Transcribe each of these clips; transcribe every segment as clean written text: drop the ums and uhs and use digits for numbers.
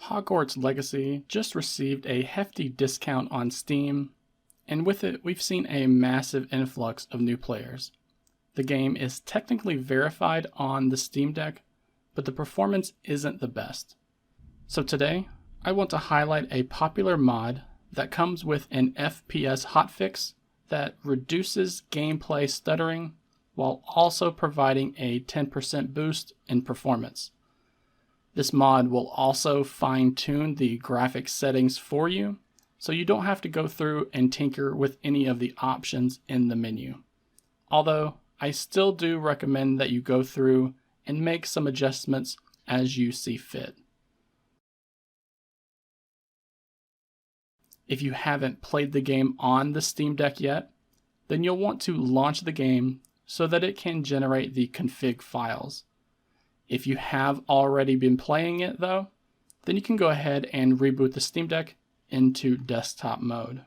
Hogwarts Legacy just received a hefty discount on Steam, and with it we've seen a massive influx of new players. The game is technically verified on the Steam Deck, but the performance isn't the best. So today, I want to highlight a popular mod that comes with an FPS hotfix that reduces gameplay stuttering while also providing a 10% boost in performance. This mod will also fine-tune the graphics settings for you, so you don't have to go through and tinker with any of the options in the menu. Although, I still do recommend that you go through and make some adjustments as you see fit. If you haven't played the game on the Steam Deck yet, then you'll want to launch the game so that it can generate the config files. If you have already been playing it though, then you can go ahead and reboot the Steam Deck into desktop mode.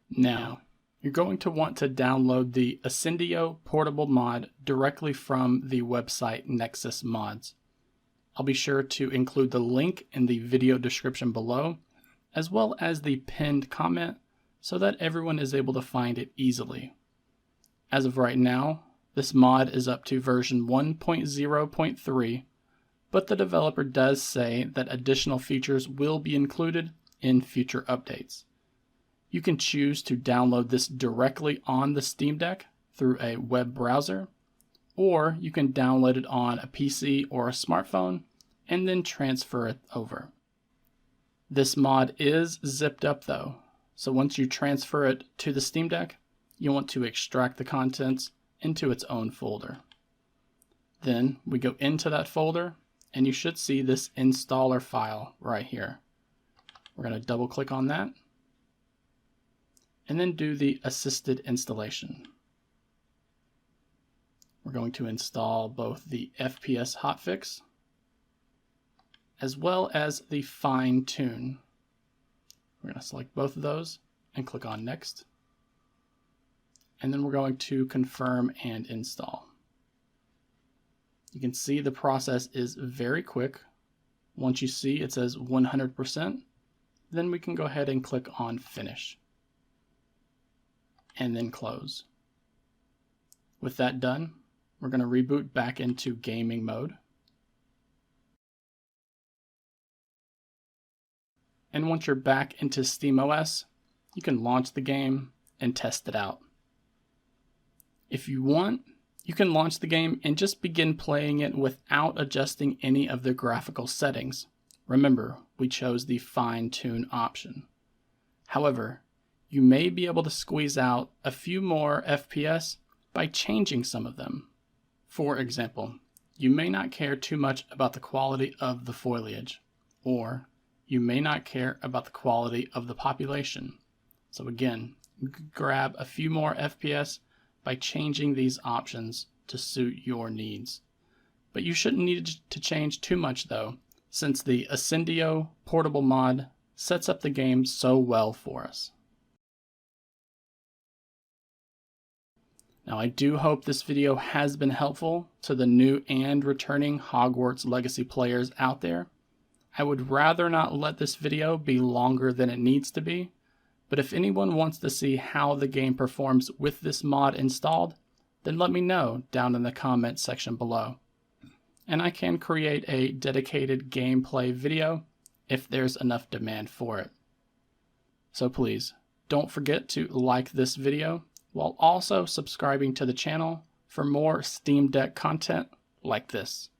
Now, you're going to want to download the Ascendio Portable Mod directly from the website Nexus Mods. I'll be sure to include the link in the video description below, as well as the pinned comment, so that everyone is able to find it easily. As of right now, this mod is up to version 1.0.3, but the developer does say that additional features will be included in future updates. You can choose to download this directly on the Steam Deck through a web browser, or you can download it on a PC or a smartphone and then transfer it over. This mod is zipped up though, so once you transfer it to the Steam Deck, you want to extract the contents into its own folder. Then we go into that folder and you should see this installer file right here. We're going to double click on that and then do the assisted installation. We're going to install both the FPS hotfix as well as the fine tune. We're going to select both of those and click on next. And then we're going to confirm and install. You can see the process is very quick. Once you see it says 100%, then we can go ahead and click on finish. And then close. With that done, we're going to reboot back into gaming mode. And once you're back into SteamOS, you can launch the game and test it out. If you want, you can launch the game and just begin playing it without adjusting any of the graphical settings. Remember, we chose the fine-tune option. However, you may be able to squeeze out a few more FPS by changing some of them. For example, you may not care too much about the quality of the foliage, or you may not care about the quality of the population. So again, you could grab a few more FPS by changing these options to suit your needs. But you shouldn't need to change too much though, since the Ascendio Portable Mod sets up the game so well for us. Now I do hope this video has been helpful to the new and returning Hogwarts Legacy players out there. I would rather not let this video be longer than it needs to be, but if anyone wants to see how the game performs with this mod installed, then let me know down in the comment section below. And I can create a dedicated gameplay video if there's enough demand for it. So please, don't forget to like this video while also subscribing to the channel for more Steam Deck content like this.